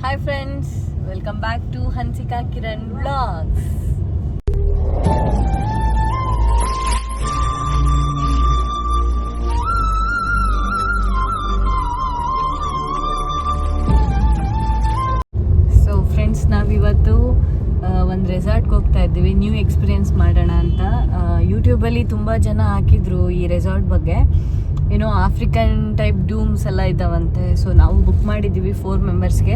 Hi friends, welcome back to Hansika Kiran vlogs. So friends, ನಾವಿವತ್ತು ಒಂದು ರೆಸಾರ್ಟ್ಗೆ ಹೋಗ್ತಾ ಇದ್ದೀವಿ. ನ್ಯೂ ಎಕ್ಸ್ಪೀರಿಯನ್ಸ್ ಮಾಡೋಣ ಅಂತ. ಯೂಟ್ಯೂಬಲ್ಲಿ ತುಂಬ ಜನ ಹಾಕಿದ್ರು ಈ ರೆಸಾರ್ಟ್ ಬಗ್ಗೆ. ಏನೋ ಆಫ್ರಿಕನ್ ಟೈಪ್ ಡೂಮ್ಸ್ ಎಲ್ಲ ಇದ್ದಾವಂತೆ. ಸೊ ನಾವು ಬುಕ್ ಮಾಡಿದ್ದೀವಿ 4 ಮೆಂಬರ್ಸ್ಗೆ.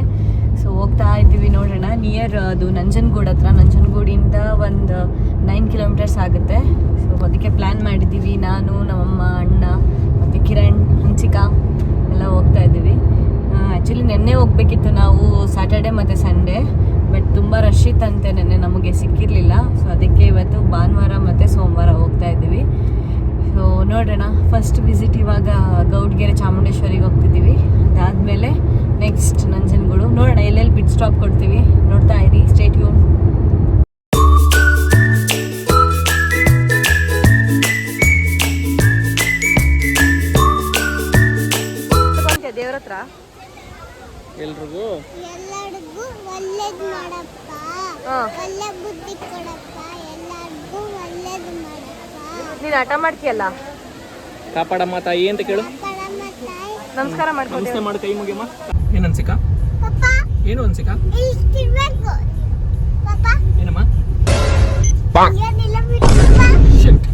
ಸೊ ಹೋಗ್ತಾ ಇದ್ದೀವಿ, ನೋಡೋಣ. ನಿಯರ್ ಅದು ನಂಜನಗೂಡು ಹತ್ರ, ನಂಜನಗೂಡಿಂದ ಒಂದು 9 ಕಿಲೋಮೀಟರ್ಸ್ ಆಗುತ್ತೆ. ಸೊ ಅದಕ್ಕೆ ಪ್ಲ್ಯಾನ್ ಮಾಡಿದ್ದೀವಿ. ನಾನು, ನಮ್ಮಮ್ಮ, ಅಣ್ಣ ಮತ್ತು ಕಿರಣ್, ಹನ್ಸಿಕಾ ಎಲ್ಲ ಹೋಗ್ತಾ ಇದ್ದೀವಿ. ಆ್ಯಕ್ಚುಲಿ ನೆನ್ನೆ ಹೋಗಬೇಕಿತ್ತು ನಾವು, ಸ್ಯಾಟರ್ಡೆ ಮತ್ತು ಸಂಡೇ. ಬಟ್ ತುಂಬ ರಶ್ ಇತ್ತಂತೆ, ನೆನ್ನೆ ನಮಗೆ ಸಿಕ್ಕಿರಲಿಲ್ಲ. ಸೊ ಅದಕ್ಕೆ ಇವತ್ತು ಭಾನುವಾರ ಮತ್ತು ಸೋಮವಾರ ಹೋಗ್ತಾ ಇದ್ದೀವಿ. ಸೊ ನೋಡೋಣ. ಫಸ್ಟ್ ವಿಸಿಟ್ ಇವಾಗ ಗೌಡ್ಗೆರೆ ಚಾಮುಂಡೇಶ್ವರಿಗೆ ಹೋಗ್ತಿದ್ದೀವಿ. ಅದಾದಮೇಲೆ ನೆಕ್ಸ್ಟ್ ನಂಜನಗೂಡು. ನೋಡೋಣ ಎಲ್ಲೆಲ್ಲಿ ಬಿಟ್ ಸ್ಟಾಪ್ ಕೊಡ್ತೀವಿ. ನೋಡ್ತಾ ಇರಿ, ಸ್ಟೇ ಟ್ಯೂನ್. ದೇವ್ರ ಹತ್ರ ಎಲ್ರಿಗೂ ಒಳ್ಳೇದು ಮಾಡಪ್ಪ, ಒಳ್ಳೆ ಬುದ್ಧಿ ಕೊಡಪ್ಪ, ಎಲ್ಲರಿಗೂ ಒಳ್ಳೇದು ಮಾಡಪ್ಪ. ನೀನು ಹಠ ಮಾಡ್ತೀಯಲ್ಲ, ಕಾಪಾಡಮ್ಮ ತಾಯಿ ಅಂತ ಕೇಳು. ನಮಸ್ಕಾರ ಮಾಡ್ಕೊಂಡು ನಮಸ್ತೆ ಮಾಡು, ಕೈ ಮುಗಿಯಮ್ಮ. ಏನು ಅನ್ಸಿಕಾ? ಏನು ಅನ್ಸಿಕಾ? ಏನಮ್ಮ? ಶಿಟ್.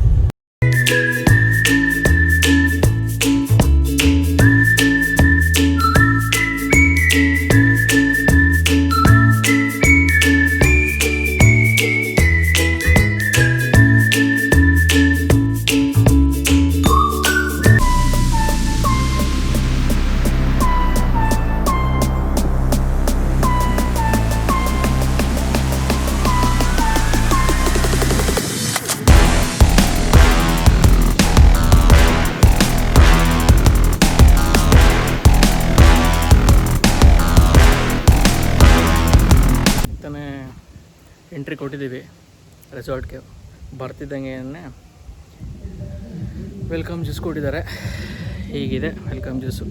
ಎಂಟ್ರಿ ಕೊಟ್ಟಿದ್ದೀವಿ ರೆಸಾರ್ಟ್ಗೆ. ಬರ್ತಿದ್ದಂಗೆ ವೆಲ್ಕಮ್ ಜ್ಯೂಸ್ ಕೊಟ್ಟಿದ್ದಾರೆ. ಹೀಗಿದೆ ವೆಲ್ಕಮ್ ಜ್ಯೂಸು.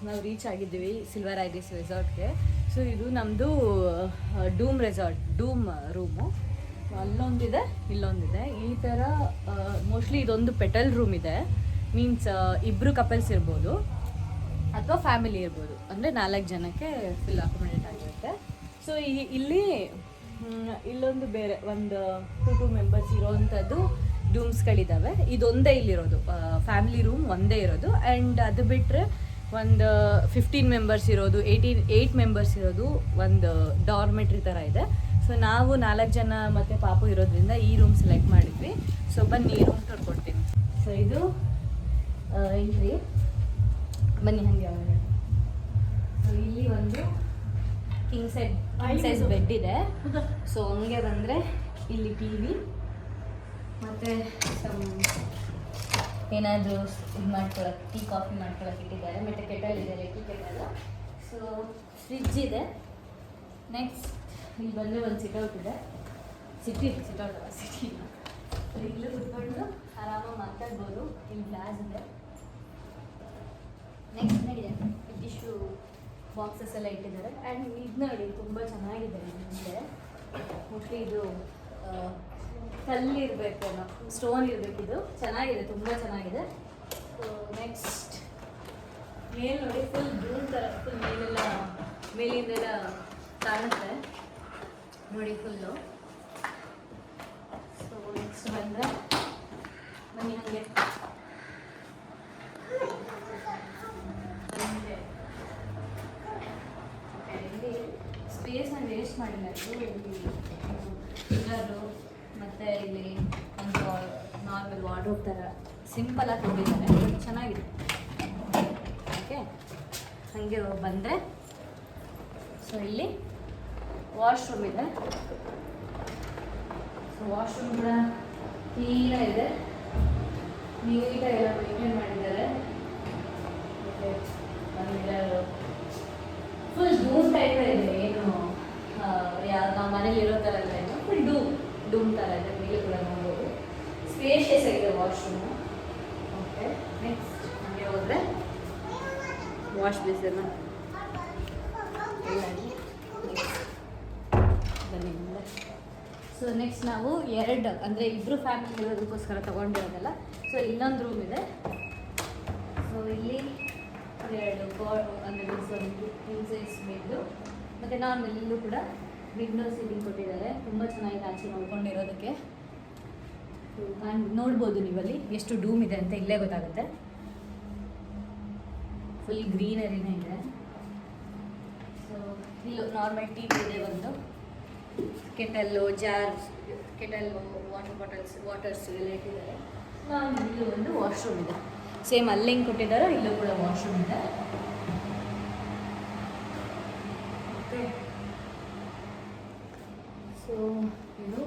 ನಾವು ರೀಚ್ ಆಗಿದ್ದೀವಿ ಸಿಲ್ವರ್ ಐರಿಸ್ ರೆಸಾರ್ಟ್ಗೆ. ಸೊ ಇದು ನಮ್ಮದು ಡೂಮ್ ರೆಸಾರ್ಟ್, ಡೂಮ್ ರೂಮು. ಅಲ್ಲೊಂದಿದೆ, ಇಲ್ಲೊಂದಿದೆ. ಈ ಥರ ಮೋಸ್ಟ್ಲಿ ಇದೊಂದು ಪೆಟಲ್ ರೂಮ್ ಇದೆ. ಮೀನ್ಸ್ 2 ಕಪಲ್ಸ್ ಇರ್ಬೋದು ಅಥವಾ ಫ್ಯಾಮಿಲಿ ಇರ್ಬೋದು. ಅಂದರೆ 4 ಜನಕ್ಕೆ ಫುಲ್ ಅಕೊಮಡೇಟ್ ಆಗಿರುತ್ತೆ. ಸೊ ಇಲ್ಲೊಂದು ಬೇರೆ ಒಂದು 2 ಮೆಂಬರ್ಸ್ ಇರೋವಂಥದ್ದು ಡೂಮ್ಸ್ಗಳಿದ್ದಾವೆ. ಇದೊಂದೇ ಇಲ್ಲಿರೋದು, ಫ್ಯಾಮಿಲಿ ರೂಮ್ ಒಂದೇ ಇರೋದು. ಆ್ಯಂಡ್ ಅದು ಬಿಟ್ಟರೆ ಒಂದು 15 ಮೆಂಬರ್ಸ್ ಇರೋದು, 8 ಮೆಂಬರ್ಸ್ ಇರೋದು ಒಂದು ಡಾರ್ಮೆಟ್ರಿ ಥರ ಇದೆ. ಸೊ ನಾವು 4 ಜನ ಮತ್ತು ಪಾಪು ಇರೋದ್ರಿಂದ ಈ ರೂಮ್ ಸೆಲೆಕ್ಟ್ ಮಾಡಿದ್ವಿ. ಸೊ ಬನ್ನಿ ಈ ರೂಮ್ ತೋರ್ಕೊಡ್ತೀನಿ. ಸೊ ಇದು ಎಂಟ್ರಿ, ಬನ್ನಿ ಹಾಗೆ ಒಳಗಡೆ. ಸೊ ಇಲ್ಲಿ ಒಂದು ಕಿಂಗ್ ಸೈಜ್ ಬೆಡ್ ಇದೆ. ಸೊ ಹಂಗೆ ಬಂದರೆ ಇಲ್ಲಿ ಟಿ ವಿ ಮತ್ತು ಏನಾದರೂ ಇದು ಮಾಡ್ಕೊಳಕ್ಕೆ, ಟೀ ಕಾಫಿ ಮಾಡ್ಕೊಳಕ್ಕೆ ಇಟ್ಟಿದ್ದಾರೆ. ಮತ್ತು ಕೆಟಲ್ ಇದೆ, ಎಲೆಕ್ಟ್ರಿಕ್ ಕೆಟಲ್. ಸೊ ಫ್ರಿಡ್ಜ್ ಇದೆ. ನೆಕ್ಸ್ಟ್ ಇಲ್ಲಿ ಬಂದರೆ ಒಂದು ಸಿಟ್ಔಟ್ ಇದೆ. ಸಿಟಿ ಇಲ್ಲೂ ಕುತ್ಕೊಂಡು ಆರಾಮಾಗಿ ಮಾತಾಡ್ಬೋದು. ಇಲ್ಲಿ ಗ್ಲಾಸ್ ಇದೆ. ನೆಕ್ಸ್ಟ್ ನಡಿದೆ ಟಿಶ್ಯೂ ಬಾಕ್ಸಸ್ ಎಲ್ಲ ಇಟ್ಟಿದ್ದಾರೆ. ಆ್ಯಂಡ್ ಇದು ನೋಡಿ ತುಂಬ ಚೆನ್ನಾಗಿದೆ. ಮುಂದೆ ಮೋಸ್ಟ್ಲಿ ಇದು ಕಲ್ಲಿರಬೇಕೇನೋ, ಸ್ಟೋನ್ ಇರಬೇಕಿದು. ಚೆನ್ನಾಗಿದೆ, ತುಂಬ ಚೆನ್ನಾಗಿದೆ. ಸೊ ನೆಕ್ಸ್ಟ್ ಮೇಲೆ ನೋಡಿ ಫುಲ್ ಬ್ಲೂನ್ ಥರ, ಫುಲ್ ಮೇಲಿಂದೆಲ್ಲ ಕಾಣುತ್ತೆ ನೋಡಿ ಫುಲ್ಲು. ಸೊ ನೆಕ್ಸ್ಟ್ ಬಂದರೆ ಬನ್ನಿ ಹಾಗೆ ಇಲ್ಲಿ ಸ್ಪೇಸ್ನ ವೇಸ್ಟ್ ಮಾಡಿಲ್ಲ. ಇಲ್ಲಿ ಪಿಲ್ಲರು ಮತ್ತು ಇಲ್ಲಿ ಒಂದು ನಾರ್ಮಲ್ ವಾರ್ಡ್ರೋಬ್ ಥರ ಸಿಂಪಲಾಗಿ ಕೊಟ್ಟಿದ್ದಾರೆ. ಚೆನ್ನಾಗಿದೆ. ಓಕೆ, ಹಾಗೆ ಬಂದರೆ ಸೊ ಇಲ್ಲಿ ವಾಶ್ರೂಮ್ ಇದೆ. ಸೊ ವಾಶ್ರೂಮ್ ಕೂಡ ಕ್ಲೀನಾಗಿ ಇದೆ, ನೀಟಾಗಿ ಎಲ್ಲ ಮೇಂಟೈನ್ ಮಾಡಿದ್ದಾರೆ. ಮತ್ತು ಫುಲ್ ಡೂಮ್ ಟೈಪ್ ಇದೆ. ಏನು ನಾವು ಮನೇಲಿ ಇರೋ ಥರ ಎಲ್ಲ ಏನು ಫುಲ್ ಡೂಮ್ ಥರ ಇದೆ. ಮೇಲೆ ಕೂಡ ನೋಡ್ಬೋದು. ಸ್ಪೇಷಿಯಸ್ ಆಗಿದೆ ವಾಶ್ರೂಮು. ಓಕೆ, ನೆಕ್ಸ್ಟ್ ಹಾಗೆ ಹೋದರೆ ವಾಶ್ ಬೇಸಿನ್ ಬನ್ನಿ. ಸೊ ನೆಕ್ಸ್ಟ್ ನಾವು ಅಂದರೆ ಇಬ್ಬರು ಫ್ಯಾಮಿಲಿ ಇರೋದಕ್ಕೋಸ್ಕರ ತೊಗೊಂಡಿರೋದಲ್ಲ. ಸೊ ಇಲ್ಲೊಂದು ರೂಮ್ ಇದೆ. ಸೊ ಇಲ್ಲಿ 2 ಅಂದರೆ ಕಿಂಗ್ ಸೈಜ್ ಬೆಡ್ಡು ಮತ್ತು ನಾರ್ಮಲ್ ಇಲ್ಲೂ ಕೂಡ ವಿಂಡೋ ಸೀಟಿಂಗ್ ಕೊಟ್ಟಿದ್ದಾರೆ. ತುಂಬ ಚೆನ್ನಾಗಿದೆ ಆಚೆ ನೋಡ್ಕೊಂಡಿರೋದಕ್ಕೆ. ನೋಡ್ಬೋದು ನೀವಲ್ಲಿ ಎಷ್ಟು ಡೂಮ್ ಇದೆ ಅಂತ ಇಲ್ಲೇ ಗೊತ್ತಾಗುತ್ತೆ. ಫುಲ್ ಗ್ರೀನರಿನೇ ಇದೆ. ಸೊ ಇಲ್ಲೂ ನಾರ್ಮಲ್ ಟಿ ವಿ ಇದೆ, ಒಂದು ಕೆಟಲ್ಲು, ಕೆಟಲ್ಲು, ವಾಟರ್ಸ್ ಎಲ್ಲ ಇಟ್ಟಿದ್ದಾರೆ. ಇಲ್ಲೂ ಒಂದು ವಾಶ್ರೂಮ್ ಇದೆ. ಸೇಮ್ ಅಲ್ಲಿ ಹೆಂಗೆ ಕೊಟ್ಟಿದ್ದಾರೋ ಇಲ್ಲೂ ಕೂಡ ವಾಶ್ರೂಮ್ ಇದೆ. ಓಕೆ, ಸೊ ಇದು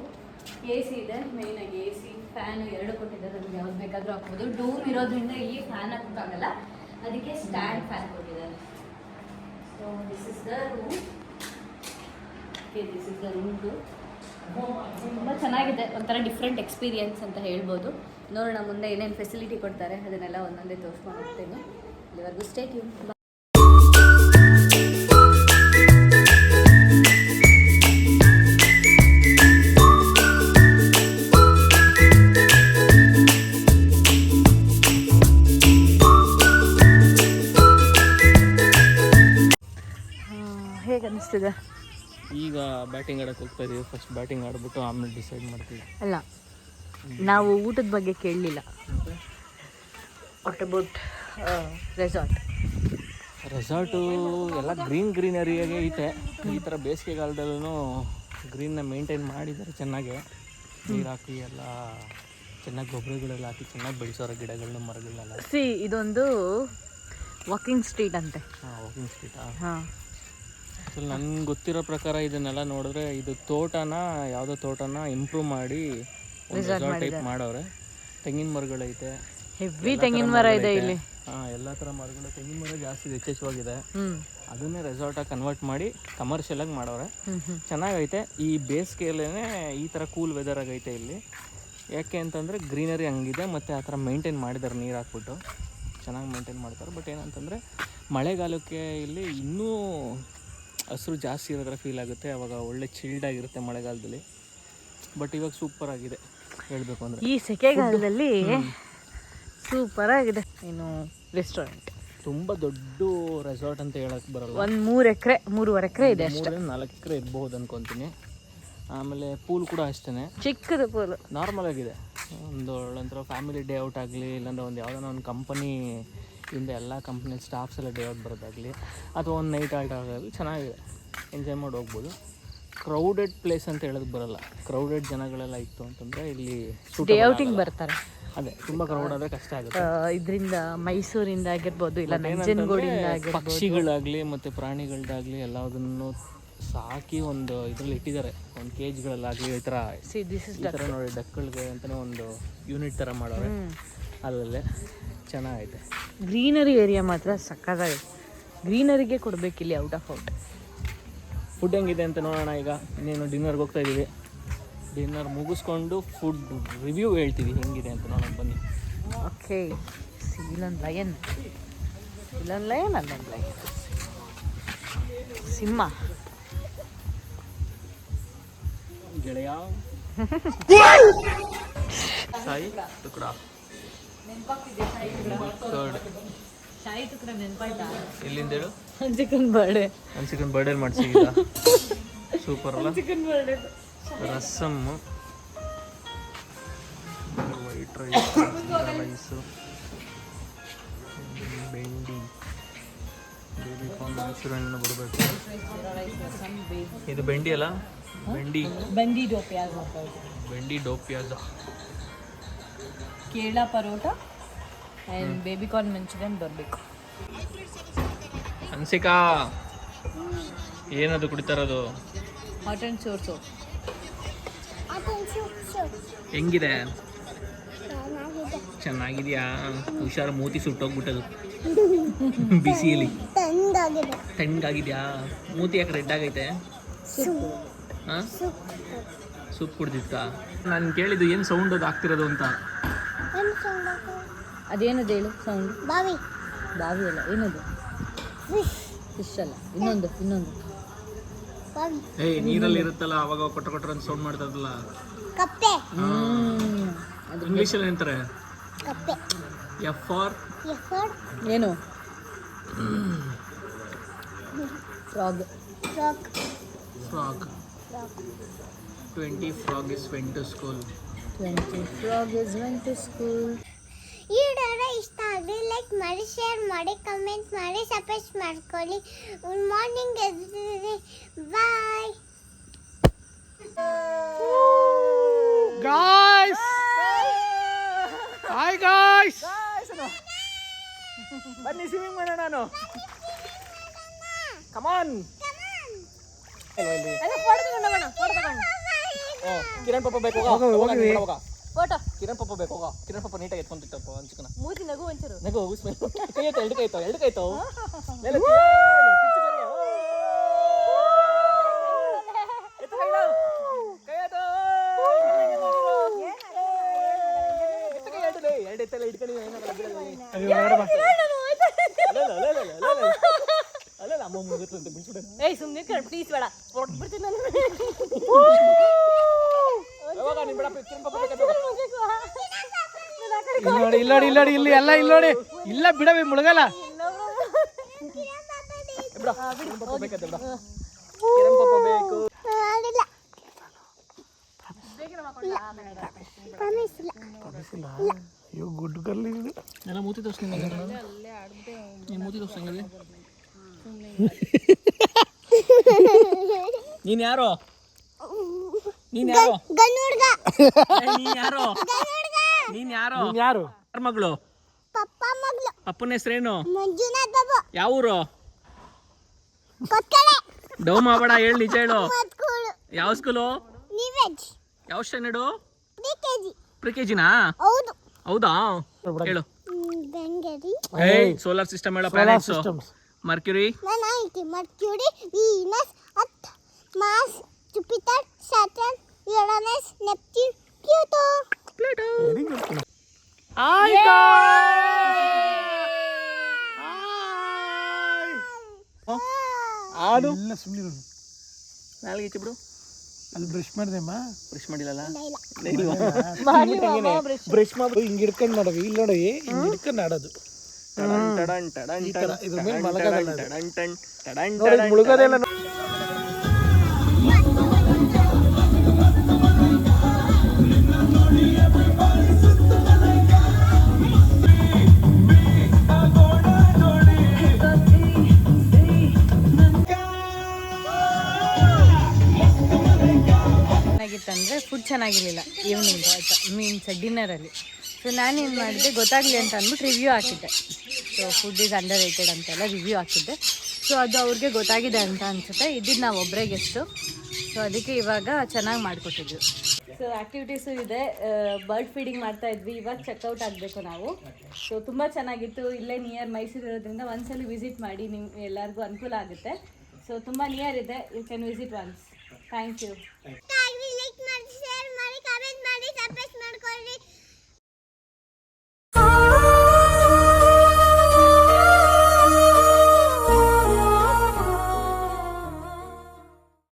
ಎ ಸಿ ಇದೆ. ಮೇಯ್ನಾಗಿ ಎ ಸಿ, ಫ್ಯಾನು 2 ಕೊಟ್ಟಿದ್ದಾರೆ. ನಮ್ಗೆ ಯಾವ್ದು ಬೇಕಾದರೂ ಹಾಕ್ಬೋದು. ಡೂಮ್ ಇರೋದ್ರಿಂದ ಇಲ್ಲಿ ಫ್ಯಾನ್ ಹಾಕೋಕ್ಕಾಗಲ್ಲ, ಅದಕ್ಕೆ ಸ್ಟ್ಯಾಂಡ್ ಫ್ಯಾನ್ ಕೊಟ್ಟಿದ್ದಾರೆ. So this is the room. This is the room two. ತುಂಬ ಚೆನ್ನಾಗಿದೆ, ಒಂಥರ ಡಿಫ್ರೆಂಟ್ ಎಕ್ಸ್ಪೀರಿಯನ್ಸ್ ಅಂತ ಹೇಳ್ಬೋದು. ನೋಡೋಣ ಮುಂದೆ ಏನೇನು ಫೆಸಿಲಿಟಿ ಕೊಡ್ತಾರೆ, ಅದನ್ನೆಲ್ಲ ಒಂದೊಂದೇ ತೋರಿಸ್ಕೊಂಡು ಹೋಗ್ತೇನೆ. ಇಲ್ಲಿವರೆಗೂ ಸ್ಟೇ ಟ್ಯೂನ್. ಹೇಗೆ ಅನಿಸ್ತಿದೆ? ಈಗ ಬ್ಯಾಟಿಂಗ್ ಆಡೋಕ್ಕೆ ಹೋಗ್ತಾ ಇದೀವಿ. ಫಸ್ಟ್ ಬ್ಯಾಟಿಂಗ್ ಆಡ್ಬಿಟ್ಟು ಆಮೇಲೆ ಡಿಸೈಡ್ ಮಾಡ್ತೀವಿ. ಅಲ್ಲ, ನಾವು ಊಟದ ಬಗ್ಗೆ ಕೇಳಲಿಲ್ಲ. ವಾಟ್ ಅಬೌಟ್ ರೆಸಾರ್ಟು ಎಲ್ಲ ಗ್ರೀನರಿಯಾಗೆ ಐತೆ. ಈ ಥರ ಬೇಸಿಗೆಗಾಲದಲ್ಲೂ ಗ್ರೀನ್ನ ಮೇಂಟೈನ್ ಮಾಡಿದ್ದಾರೆ ಚೆನ್ನಾಗೆ. ನೀರು ಹಾಕಿ ಎಲ್ಲ ಚೆನ್ನಾಗಿ ಗೊಬ್ಬರಗಳೆಲ್ಲ ಹಾಕಿ ಚೆನ್ನಾಗಿ ಬೆಳೆಸೋರ ಗಿಡಗಳನ್ನ, ಮರಗಳನ್ನೆಲ್ಲ. ಇದೊಂದು ವಾಕಿಂಗ್ ಸ್ಟ್ರೀಟ್ ಅಂತೆ. ವಾಕಿಂಗ್ ಸ್ಟ್ರೀಟಾ? ಹಾಂ. ಸೊ ನನಗೆ ಗೊತ್ತಿರೋ ಪ್ರಕಾರ ಇದನ್ನೆಲ್ಲ ನೋಡಿದ್ರೆ ಇದು ಯಾವುದೋ ತೋಟನ ಇಂಪ್ರೂವ್ ಮಾಡಿ ರೆಸಾರ್ಟ್ ಟೈಪ್ ಮಾಡವ್ರೆ. ತೆಂಗಿನ ಮರಗಳೈತೆ, ಹೆವಿ ತೆಂಗಿನ ಮರ ಇದೆ ಇಲ್ಲಿ. ಎಲ್ಲ ಥರ ಮರಗಳು, ತೆಂಗಿನ ಮರ ಜಾಸ್ತಿ ಯಥೇಚ್ಛವಾಗಿದೆ. ಅದನ್ನೇ ರೆಸಾರ್ಟಾಗಿ ಕನ್ವರ್ಟ್ ಮಾಡಿ ಕಮರ್ಷಿಯಲಾಗಿ ಮಾಡವ್ರೆ. ಚೆನ್ನಾಗೈತೆ. ಈ ಬೇಸಿಗೆಯಲ್ಲೇ ಈ ಥರ ಕೂಲ್ ವೆದರ್ ಆಗೈತೆ ಇಲ್ಲಿ. ಯಾಕೆ ಅಂತಂದರೆ ಗ್ರೀನರಿ ಹಂಗಿದೆ, ಮತ್ತು ಆ ಥರ ಮೇಂಟೈನ್ ಮಾಡಿದ್ದಾರೆ. ನೀರು ಹಾಕ್ಬಿಟ್ಟು ಚೆನ್ನಾಗಿ ಮೇಂಟೈನ್ ಮಾಡ್ತಾರೆ. ಬಟ್ ಏನಂತಂದರೆ ಮಳೆಗಾಲಕ್ಕೆ ಇಲ್ಲಿ ಇನ್ನೂ ಹಸಿರು ಜಾಸ್ತಿ ಇರೋದ್ರ ಫೀಲ್ ಆಗುತ್ತೆ. ಅವಾಗ ಒಳ್ಳೆ ಚಿಲ್ಡಾಗಿರುತ್ತೆ ಮಳೆಗಾಲದಲ್ಲಿ. ಬಟ್ ಇವಾಗ ಸೂಪರ್ ಆಗಿದೆ ಹೇಳಬೇಕು ಅಂದರೆ. ಈ ಸೆಕೆಗಾಲದಲ್ಲಿ ಸೂಪರ್ ಆಗಿದೆ. ಇನ್ನು ರೆಸ್ಟೋರೆಂಟ್ ತುಂಬ ದೊಡ್ಡ ರೆಸಾರ್ಟ್ ಅಂತ ಹೇಳಕ್ಕೆ ಬರಲ್ಲ. ಒಂದು 3 ಎಕರೆ 3.5 ಎಕರೆ ಇದೆ ಅಷ್ಟೇ. 4 ಎಕರೆ ಇರ್ಬೋದು ಅನ್ಕೊತೀನಿ. ಆಮೇಲೆ ಪೂಲ್ ಕೂಡ ಅಷ್ಟೇ, ಚಿಕ್ಕದು ಪೂಲ್, ನಾರ್ಮಲ್ ಆಗಿದೆ. ಒಂಥರ ಫ್ಯಾಮಿಲಿ ಡೇ ಔಟ್ ಆಗಲಿ, ಇಲ್ಲಾಂದ್ರೆ ಒಂದು ಯಾವುದೋ ಒಂದು ಕಂಪನಿ ಹಿಂದೆ ಎಲ್ಲ ಕಂಪ್ನಿ ಸ್ಟಾಫ್ಸ್ ಎಲ್ಲ ಡೇ ಔಟ್ ಬರೋದಾಗಲಿ ಅಥವಾ ಒಂದು ನೈಟ್ ಆಲ್ಟ್ ಆಗೋದಾಗಲಿ ಚೆನ್ನಾಗಿದೆ, ಎಂಜಾಯ್ ಮಾಡಿ ಹೋಗ್ಬೋದು. ಕ್ರೌಡೆಡ್ ಪ್ಲೇಸ್ ಅಂತ ಹೇಳೋದು ಬರಲ್ಲ, ಕ್ರೌಡೆಡ್ ಜನಗಳೆಲ್ಲ ಇತ್ತು ಅಂತಂದರೆ ಇಲ್ಲಿ ಡೇ ಔಟಿಂಗ್ ಬರ್ತಾರೆ. ಅದೇ ತುಂಬ ಕ್ರೌಡ್ ಆದರೆ ಕಷ್ಟ ಆಗುತ್ತೆ. ಇದರಿಂದ ಮೈಸೂರಿಂದ ಆಗಿರ್ಬೋದು, ಇಲ್ಲ ನಂಜನಗೂಡಿಂದ ಆಗಿರ್ಬೋದು, ಪಕ್ಷಿಗಳಾಗಲಿ ಮತ್ತು ಪ್ರಾಣಿಗಳದ್ದಾಗಲಿ ಎಲ್ಲದನ್ನು ಸಾಕಿ ಒಂದು ಇದರಲ್ಲಿ ಇಟ್ಟಿದ್ದಾರೆ, ಒಂದು ಕೇಜ್ಗಳಲ್ಲಾಗಲಿ ಈ ಥರ ನೋಡಿ ಡಕ್ಗಳಿಗೆ ಅಂತಲೇ ಒಂದು ಯೂನಿಟ್ ಥರ ಮಾಡೋರೆ, ಅಲ್ಲಲ್ಲೇ ಚೆನ್ನಾಗೈತೆ. ಗ್ರೀನರಿ ಏರಿಯಾ ಮಾತ್ರ ಸಕ್ಕತ್ತಾಗಿದೆ, ಗ್ರೀನರಿಗೆ ಕೊಡಬೇಕಿಲ್ಲಿ ಔಟ್ ಆಫ್ ಔಟ್. ಫುಡ್ ಹೆಂಗಿದೆ ಅಂತ ನೋಡೋಣ. ಈಗ ಇನ್ನೇನು ಡಿನ್ನರ್ಗೆ ಹೋಗ್ತಾ ಇದ್ದೀವಿ, ಡಿನ್ನರ್ ಮುಗಿಸ್ಕೊಂಡು ಫುಡ್ ರಿವ್ಯೂ ಹೇಳ್ತೀವಿ ಹೆಂಗಿದೆ ಅಂತ ನೋಡೋಣ ಬನ್ನಿ. ಓಕೆ, ಇಲ್ಲೊಂದು ಲಯನ್, ಅಲ್ಲೊಂದು ಲಯನ್, ಸಿಂಹ ಗೆಳೆಯ ಸಾಯಿ ತುಕಡ ಎಲ್ಲಿಂದ ಹೇಳು? ಚಿಕನ್ ಬರ್ಡೇ, ಚಿಕನ್ ಬರ್ಡೇ ಮಾಡಿಸಿ ಸೂಪರ್ ಅಲ್ಲ. Chicken birthday rasam, white rice, ಬೆಂಡಿ, ಬೇಬಿ ಕಾರ್ನ್, ಮೈಸೂರು ಹಣ್ಣು ಬರಬೇಕು. ಇದು ಬೆಂಡಿ ಅಲ್ಲ, bhindi do pyaza, Kerala parotta and baby corn manchurian ಬರಬೇಕು. ಹನ್ಸಿಕಾ ಏನದು ಕುಡಿತಾರದು? Hot and sour soup. ಹೆಂಗಿದೆ? ಚೆನ್ನಾಗಿದೆಯಾ? ಹುಷಾರು, ಮೂತಿ ಸುಟ್ಟೋಗ್ಬಿಟ್ಟದು ಬಿಸಿಯಲ್ಲಿ. ತಣ್ಣಗಾಗಿದೆಯಾ? ಮೂತಿ ಯಾಕೆ ರೆಡ್ ಆಗೈತೆ? ಹಾಂ, ಸೂಪ್ ಕುಡ್ದಿತ್ತ? ನಾನು ಕೇಳಿದ್ದು ಏನು ಸೌಂಡ್ ಅದು ಆಗ್ತಿರೋದು ಅಂತ. ಅದೇನದು ಹೇಳು ಸೌಂಡ್? ಬಾವಿ ಅಲ್ಲ, ಏನದು? ಫಿಶ್ ಅಲ್ಲ, ಇನ್ನೊಂದು ಏಯ್ ನೀರಲ್ಲಿ ಇರುತ್ತಲ್ಲ ಅವಾಗ ಕೊಟ್ಟ ಅಂತ ಸೌಂಡ್ ಮಾಡ್ತಾರಲ್ಲ, ಕಪ್ಪೆ. ಇಂಗ್ಲೀಷಲ್ಲಿ ಏನಂತಾರೆ? ಕಪ್ಪೆ. ಎಫ್ ಫಾರ್ ಏನು? Frog. 20 frog is went to school. 20 frog is went to school. ಈ ವಿಡಿಯೋ ಇಷ್ಟ ಆದರೆ ಲೈಕ್ ಮಾಡಿ, ಶೇರ್ ಮಾಡಿ, ಕಮೆಂಟ್ ಮಾಡಿ, ಸಬ್ಸ್ಕ್ರೈಬ್ ಮಾಡ್ಕೊಳ್ಳಿ. Good morning everybody, bye guys. Hi guys, ಬನ್ನಿ ಸ್ವಿಮ್ಮಿಂಗ್ ಮಾಡೋಣ. ನಾನು ಕಮಾನ್ ಕಿರಣ್ ಪಾಪ ಬೇಕು, ಕಿರಣ್ ಪಾಪ ಬೇಕು, ಕಿರಣ್ ಪಾಪ ನೀಟಾಗಿ ಎತ್ಕೊಂತಿತ್ತಪ್ಪ ಚಿಕನ. ನಗು ಕೈ ಆಯ್ತು, ಎರಡು ಕೈತೋ ಅಮ್ಮ ಮುಗಿತಂತೆ ಬಿಡ್ಸ್ಬಿಡ. ಏಯ್ ಸುಮ್ಮನೆ ಪ್ಲೀಸ್ ಬೇಡ, ಹೊರಟ್ಬಿಡ್ತೀನಿ ನಾನು. ನೋಡಿ ಇಲ್ಲಿ ಎಲ್ಲ ನೋಡಿ, ಇಲ್ಲ ಬಿಡವಿ ಮುಳುಗಲ್ಲ. ಗುಡ್ ಗರ್ಲ್ ಎಲ್ಲ ಮೂತಿ ತೋರಿಸ್ತೀನಿ. ಮೂತಿ ತೋರಿಸ್ತೀನಿ. ನೀನ್ ಯಾರು? ಯಾರ ಮಗಳು? ಪಪ್ಪನ ಹೆಸರೇನು? ಯಾವ ಊರು? ಡೌ ಮಾಡಬೇಡ, ಹೇಳಿ ನಿಜ ಹೇಳು. ಯಾವ ಸ್ಕೂಲು? ಯಾವ ಸ್ಟ್ಯಾಂಡರ್ಡು? ಪ್ರಿಕೆಜಿನಾ? ಹೌದಾ, ಹೇಳು. ಸೋಲಾರ್ ಸಿಸ್ಟಮ್ ಹೇಳ. Planets: Mercury, Mercury, Venus, Earth, Mars, Jupiter, Saturn, Uranus, Neptune, Pluto, ಆಡು ನಾಲ್ಗೆ ಬಿಡು. ಅಲ್ಲಿ ಬ್ರಷ್ ಮಾಡಿದೆಮ್ಮ? ಬ್ರಷ್ ಮಾಡಿಲ್ಲಲ್ಲ, ಬ್ರಷ್ ಮಾಡಿ ಹಿಂಗೆ ಹಿಡ್ಕೊಂಡು ನೋಡವಿ. ಇಲ್ಲಿ ನೋಡಿ, ಹಿಂಗೆ ಹಿಡ್ಕೊಂಡು ಆಡೋದು. ಇದ್ರ ಮೇಲೆ ಮುಳುಗೋದೆಲ್ಲ. ಏನಾಗಿತ್ತಂದರೆ ಫುಡ್ ಚೆನ್ನಾಗಿರಲಿಲ್ಲ ಈವ್ನಿಂಗು ಆಯಿತಾ ಮೀನ್ಸ್ ಡಿನ್ನರಲ್ಲಿ. ಸೊ ನಾನೇನು ಮಾಡಿದೆ ಗೊತ್ತಾಗಲಿ ಅಂತ ಅಂದ್ಬಿಟ್ಟು ರಿವ್ಯೂ ಹಾಕಿದ್ದೆ. So food is under rated ಅಂತೆಲ್ಲ ರಿವ್ಯೂ ಹಾಕಿದ್ದೆ. ಸೊ ಅದು ಅವ್ರಿಗೆ ಗೊತ್ತಾಗಿದೆ ಅಂತ ಅನಿಸುತ್ತೆ. ಇದ್ದಿದ್ದು ನಾವು ಒಬ್ಬರೇ ಗೆಸ್ಟು. ಸೊ ಅದಕ್ಕೆ ಇವಾಗ ಚೆನ್ನಾಗಿ ಮಾಡಿಕೊಟ್ಟಿದ್ವಿ. ಸೊ ಆ್ಯಕ್ಟಿವಿಟೀಸು ಇದೆ, ಬರ್ಡ್ ಫೀಡಿಂಗ್ ಮಾಡ್ತಾ ಇದ್ವಿ. ಇವಾಗ ಚೆಕ್ಔಟ್ ಆಗಬೇಕು ನಾವು. ಸೊ ತುಂಬ ಚೆನ್ನಾಗಿತ್ತು. ಇಲ್ಲೇ ನಿಯರ್ ಮೈಸೂರು ಇರೋದ್ರಿಂದ ಒಂದ್ಸಲ ವಿಸಿಟ್ ಮಾಡಿ, ನಿಮ್ಗೆ ಎಲ್ಲರಿಗೂ ಅನುಕೂಲ ಆಗುತ್ತೆ. ಸೊ ತುಂಬ ನಿಯರ್ ಇದೆ, you can visit once. Thank you. Like ಮಾಡಿ, ಶೇರ್ ಮಾಡಿ.